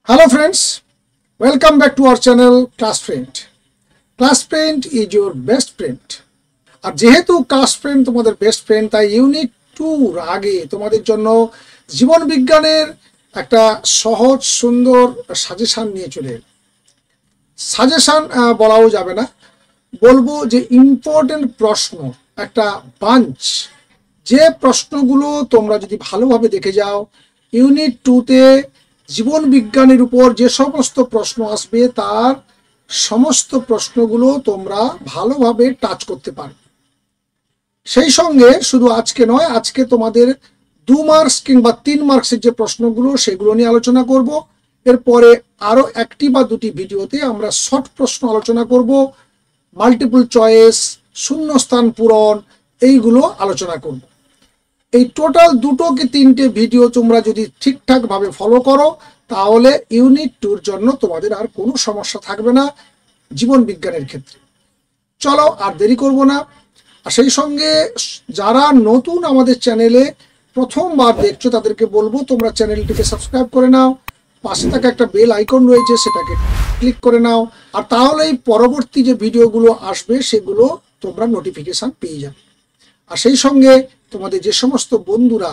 Hello friends, welcome back to our channel ClassFriend. ClassFriend is your best friend. আর যেহেতু ClassFriend তোমাদের best friend, তাই unit 2 আগে তোমাদের জন্য জীবন বিজ্ঞানের একটা সহজ সুন্দর সাজেশন নিয়ে চলে এলাম। সাজেশন বলাও যাবে না, বলবো যে ইম্পর্টেন্ট প্রশ্ন, একটা বাঞ্চ, যে প্রশ্নগুলো তোমরা যদি ভালোভাবে দেখে যাও ইউনিট 2তে জীবন বিজ্ঞানের উপর যে সমস্ত প্রশ্ন আসবে তার সমস্ত প্রশ্নগুলো তোমরা ভালোভাবে টাচ করতে পারবে। সেই সঙ্গে শুধু আজকে নয়, আজকে তোমাদের 2 মার্কস কিংবা 3 মার্কসের যে প্রশ্নগুলো সেগুলো নিয়ে আলোচনা করব। এরপরে আরও একটি বা দুটি ভিডিওতে আমরা শর্ট প্রশ্ন আলোচনা করব, মাল্টিপল চয়েস, শূন্যস্থান পূরণ, এইগুলো আলোচনা করব। এই টোটাল 2 কি 3টে ভিডিও তোমরা যদি ঠিকঠাকভাবে ফলো করো তাহলে ইউনিট 2-র জন্য তোমাদের আর কোনো সমস্যা থাকবে না জীবন বিজ্ঞানের ক্ষেত্রে। চলো আর দেরি করব না। আর সেই সঙ্গে যারা নতুন আমাদের চ্যানেলে প্রথমবার দেখছো তাদেরকে বলবো তোমরা চ্যানেলটিকে সাবস্ক্রাইব করে নাও, পাশে থাকা একটা বেল আইকন রয়েছে সেটাকে ক্লিক করে নাও, আর তাহলেই পরবর্তী যে ভিডিওগুলো আসবে সেগুলো তোমরা নোটিফিকেশান পেয়ে যাবে। আর সেই সঙ্গে তোমাদের যে সমস্ত বন্ধুরা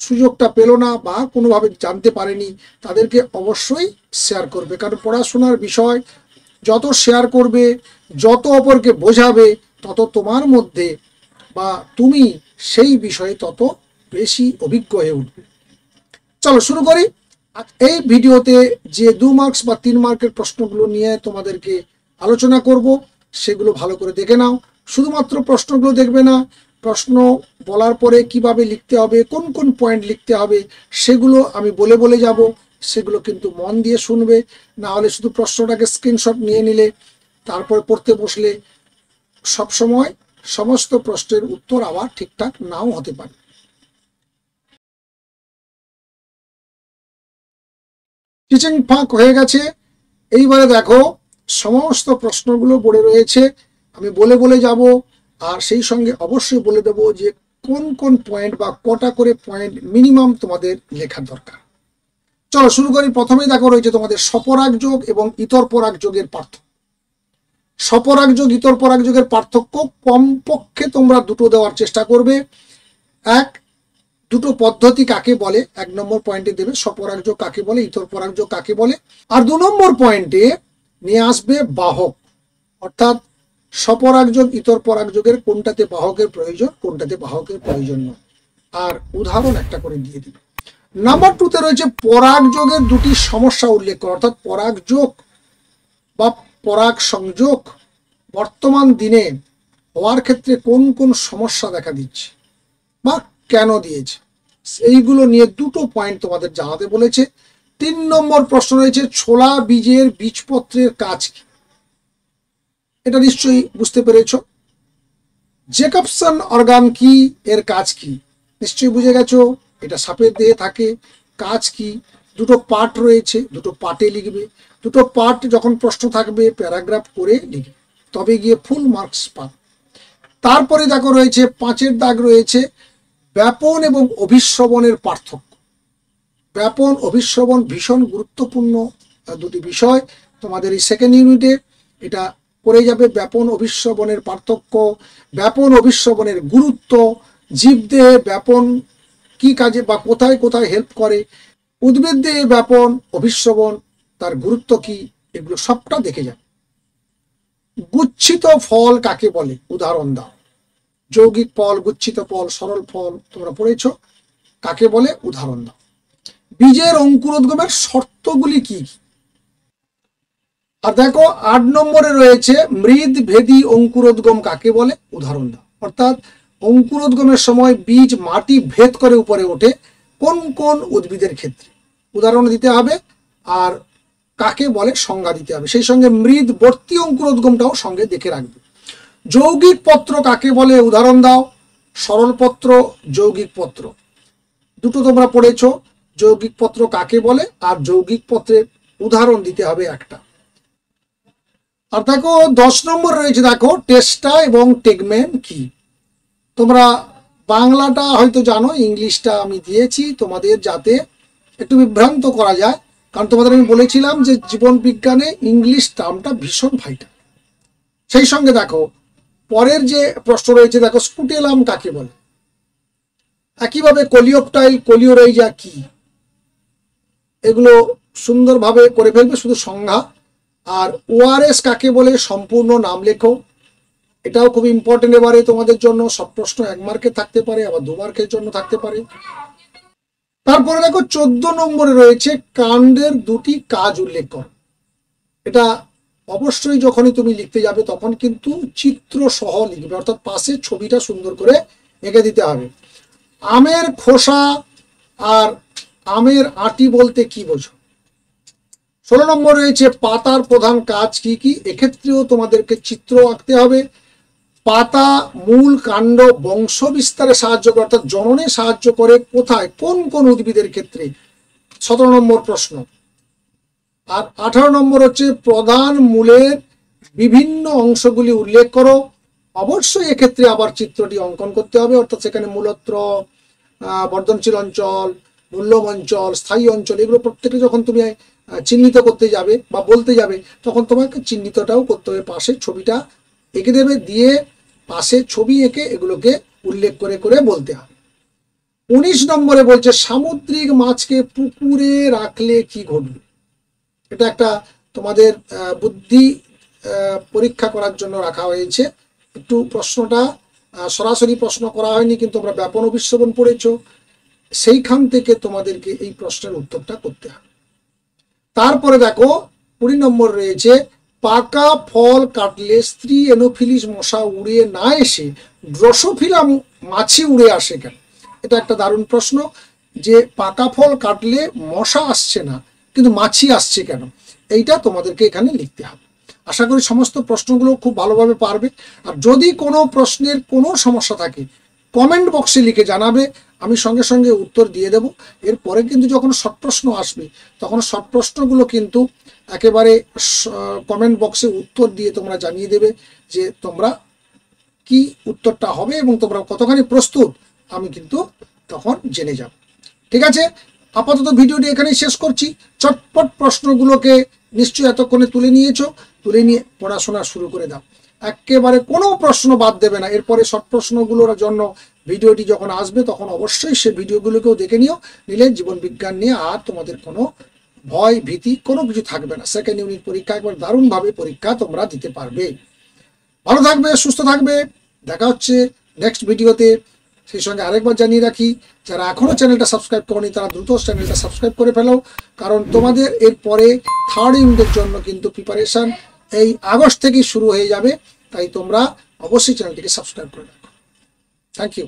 সুযোগটা পেল না বা কোনোভাবে জানতে পারেনি তাদেরকে অবশ্যই শেয়ার করবে, কারণ পড়াশোনার বিষয় যত শেয়ার করবে, যত অপরকে বোঝাবে, তত তোমার মধ্যে বা তুমি সেই বিষয়ে তত বেশি অভিজ্ঞ হয়ে উঠবে। চলো শুরু করি। এই ভিডিওতে যে 2 মার্কস বা 3 মার্কের প্রশ্নগুলো নিয়ে তোমাদেরকে আলোচনা করব সেগুলো ভালো করে দেখে নাও। শুধুমাত্র প্রশ্নগুলো দেখবে না, প্রশ্ন বলার পরে কিভাবে লিখতে হবে, কোন কোন পয়েন্ট লিখতে হবে সেগুলো আমি বলে বলে যাব, সেগুলো কিন্তু মন দিয়ে শুনবে। না হলে শুধু প্রশ্নটাকে স্ক্রিনশট নিয়ে নিলে তারপরে পড়তে বসলে সবসময় সমস্ত প্রশ্নের উত্তর আবার ঠিকঠাক নাও হতে পারে। টিচিং ফাঁক হয়ে গেছে, এইবারে দেখো সমস্ত প্রশ্নগুলো পড়ে রয়েছে, আমি বলে বলে যাব। আর সেই সঙ্গে অবশ্যই বলে দেব যে কোন কোন পয়েন্ট বা কটা করে পয়েন্ট মিনিমাম তোমাদের লেখার দরকার। চলো শুরু করি। প্রথমেই দেখো রয়েছে তোমাদের স্বপরাগ যোগ এবং ইতর পরাগ যোগের পার্থক্য। স্বপরাগ যোগ ইতর পরাগ যোগের পার্থক্য কমপক্ষে তোমরা দুটো দেওয়ার চেষ্টা করবে। দুটো পদ্ধতি কাকে বলে 1 নম্বর পয়েন্টে দেবে, স্বপরাগ যোগ কাকে বলে, ইতর পরাগ যোগ কাকে বলে। আর 2 নম্বর পয়েন্টে নিয়ে আসবে বাহক, অর্থাৎ স্বপরাগ যোগ ইতর পরাগ যোগের কোনটাতে বাহকের প্রয়োজন, কোনটাতে বাহকের প্রয়োজন নয়, আর উদাহরণ একটা করে দিয়ে দিবে। নাম্বার 2তে রয়েছে পরাগ যোগের দুটি সমস্যা উল্লেখ করা, অর্থাৎ পরাগ যোগ বা পরাগ সংযোগ বর্তমান দিনে হওয়ার ক্ষেত্রে কোন কোন সমস্যা দেখা দিচ্ছে বা কেন দিয়েছে, এইগুলো নিয়ে 2টো পয়েন্ট তোমাদের জানাতে বলেছে। 3 নম্বর প্রশ্ন রয়েছে ছোলা বীজের বীজপত্রের কাজ কি। এটা নিশ্চয়ই বুঝতে পেরেছ। জেকবসন অর্গান কি, এর কাজ কি নিশ্চয়ই বুঝে গেছো। এটা সাপের দেহে থাকে, কাজ কি, 2টো পার্ট রয়েছে, 2টো পার্টে লিখবে। 2টো পার্ট যখন প্রশ্ন থাকবে প্যারাগ্রাফ করে লিখবে, তবে গিয়ে ফুল মার্কস পাবে। তারপরে দেখো রয়েছে 5-এর দাগ রয়েছে ব্যাপন এবং অভিশ্রবণের পার্থক্য। ব্যাপন অভিশ্রবণ ভীষণ গুরুত্বপূর্ণ দুটি বিষয় তোমাদের এই সেকেন্ড ইউনিটে, এটা করে যাবে। ব্যাপন অভিশ্রবণের পার্থক্য, ব্যাপন অভিশ্রবণের গুরুত্ব, জীবদেহে ব্যাপন কি কাজে বা কোথায় কোথায় হেল্প করে, উদ্ভিদ দেহে ব্যাপন অভিশ্রবণ তার গুরুত্ব কি, এগুলো সবটা দেখে যাবে। গুচ্ছিত ফল কাকে বলে, উদাহরণ দাও। যৌগিক ফল, গুচ্ছিত ফল, সরল ফল তোমরা পড়েছো, কাকে বলে উদাহরণ দাও। বীজের অঙ্কুরোদ্গমের শর্তগুলি কি কি। আর দেখো 8 নম্বরে রয়েছে মৃদভেদী অঙ্কুরোদ্গম কাকে বলে, উদাহরণ দাও। অর্থাৎ অঙ্কুরোদ্গমের সময় বীজ মাটি ভেদ করে উপরে ওঠে কোন কোন উদ্ভিদের ক্ষেত্রে, উদাহরণ দিতে হবে আর কাকে বলে সংজ্ঞা দিতে হবে। সেই সঙ্গে মৃদবর্তী অঙ্কুরোদ্গমটাও সঙ্গে দেখে রাখবে। যৌগিক পত্র কাকে বলে, উদাহরণ দাও। সরল পত্র, যৌগিক পত্র, 2টো তোমরা পড়েছো। যৌগিক পত্র কাকে বলে আর যৌগিক পত্রের উদাহরণ দিতে হবে একটা। আর দেখো 10 নম্বর রয়েছে, দেখো টেস্টা এবং টেগমেন কি। তোমরা বাংলাটা হয়তো জানো, ইংলিশটা আমি দিয়েছি তোমাদের যাতে একটু বিভ্রান্ত করা যায়। কারণ তোমাদের আমি বলেছিলাম যে জীবন বিজ্ঞানে ইংলিশ টার্মটা ভীষণ ভাইটাল। সেই সঙ্গে দেখো পরের যে প্রশ্ন রয়েছে, দেখো স্পুটেলাম কাকে বলে, একইভাবে কোলিওপ্টাইল, কোলিওরাইজা কি, এগুলো সুন্দরভাবে করে ফেলবে, শুধু সংজ্ঞা। আর ওআরএস কাকে বলে সম্পূর্ণ নাম লেখো, এটাও খুব ইম্পর্টেন্ট এবারে তোমাদের জন্য। সব প্রশ্ন 1 মার্কে থাকতে পারে, আবার 2 মার্কের জন্য থাকতে পারে। তারপরে দেখো 14 নম্বরে রয়েছে কাণ্ডের 2টি কাজ উল্লেখ করো। এটা অবশ্যই যখনই তুমি লিখতে যাবে তখন কিন্তু চিত্র সহ লিখবে, অর্থাৎ পাশে ছবিটা সুন্দর করে এঁকে দিতে হবে। আমের খোসা আর আমের আটি বলতে কি বোঝো? 16 নম্বর রয়েছে পাতার প্রধান কাজ কি কি, এক্ষেত্রেও তোমাদেরকে চিত্র আঁকতে হবে। পাতা মূল কাণ্ড বংশ বিস্তারে সাহায্য করে, অর্থাৎ জননে সাহায্য করে কোথায়, কোন কোন উদ্ভিদের ক্ষেত্রে, 17 নম্বর প্রশ্ন। আর 18 নম্বর হচ্ছে প্রধান মূলের বিভিন্ন অংশগুলি উল্লেখ করো। অবশ্যই এক্ষেত্রে আবার চিত্রটি অঙ্কন করতে হবে, অর্থাৎ সেখানে মূলত্র, বর্ধনশীল অঞ্চল, মূল্যম অঞ্চল, স্থায়ী অঞ্চল, এগুলো প্রত্যেকে যখন তুমি চিহ্নিত করতে যাবে বা বলতে যাবে তখন তোমাকে চিহ্নিতটাও করতে হবে, পাশে ছবিটা এঁকে দেবে, দিয়ে পাশে ছবি এঁকে এগুলোকে উল্লেখ করে করে বলতে হবে। 19 নম্বরে বলছে সামুদ্রিক মাছকে পুকুরে রাখলে কি ঘটবে। এটা একটা তোমাদের বুদ্ধি পরীক্ষা করার জন্য রাখা হয়েছে। একটু প্রশ্নটা সরাসরি প্রশ্ন করা হয়নি, কিন্তু আমরা ব্যাপন অভিশ্রবণ পড়েছো, সেইখান থেকে তোমাদেরকে এই প্রশ্নের উত্তরটা করতে হবে। তারপরে দেখো 20 নম্বর রয়েছে পাকা ফল কাটলে স্ত্রী এনোফিলিস মশা উড়ে না এসে ড্রসোফিলা মাছি উড়ে আসে কেন? এটা একটা দারুণ প্রশ্ন, যে পাকা ফল কাটলে মশা আসছে না কিন্তু মাছি আসছে কেন, এইটা তোমাদেরকে এখানে লিখতে হবে। আশা করি সমস্ত প্রশ্নগুলো খুব ভালোভাবে পারবে। আর যদি কোনো প্রশ্নের কোনো সমস্যা থাকে কমেন্ট বক্সে লিখে জানাবে, আমি সঙ্গে সঙ্গে উত্তর দিয়ে দেব। এরপরে কিন্তু যখন শর্ট প্রশ্ন আসবে তখন শর্ট প্রশ্নগুলো কিন্তু একেবারে কমেন্ট বক্সে উত্তর দিয়ে তোমরা জানিয়ে দেবে যে তোমরা কি উত্তরটা হবে এবং তোমরা কতখানি প্রস্তুত, আমি কিন্তু তখন জেনে যাব। ঠিক আছে, আপাতত ভিডিওটি এখানেই শেষ করছি। চটপট প্রশ্নগুলোকে নিশ্চয়ই এতক্ষণে তুলে নিয়েছো, তুলে নিয়ে পড়াশোনা শুরু করে দাও, একেবারে কোনো প্রশ্ন বাদ দেবে না। এরপরে শর্ট প্রশ্নগুলোর জন্য ভিডিওটি যখন আসবে তখন অবশ্যই সে ভিডিওগুলোকেও দেখে নিলে জীবন বিজ্ঞান নিয়ে আর তোমাদের কোনো ভয় ভীতি কোনো কিছু থাকবে না। সেকেন্ড ইউনিট পরীক্ষা একবার দারুণভাবে পরীক্ষা তোমরা দিতে পারবে। ভালো থাকবে, সুস্থ থাকবে, দেখা হচ্ছে নেক্সট ভিডিওতে। সেই সঙ্গে আরেকবার জানিয়ে রাখি, যারা এখনও চ্যানেলটা সাবস্ক্রাইব করনি তারা দ্রুত চ্যানেলটা সাবস্ক্রাইব করে ফেলো, কারণ তোমাদের এরপরে থার্ড ইউনিটের জন্য কিন্তু প্রিপারেশান এই আগস্ট থেকেই শুরু হয়ে যাবে। তাই তোমরা অবশ্যই চ্যানেলটিকে সাবস্ক্রাইব করে রাখো। Thank you.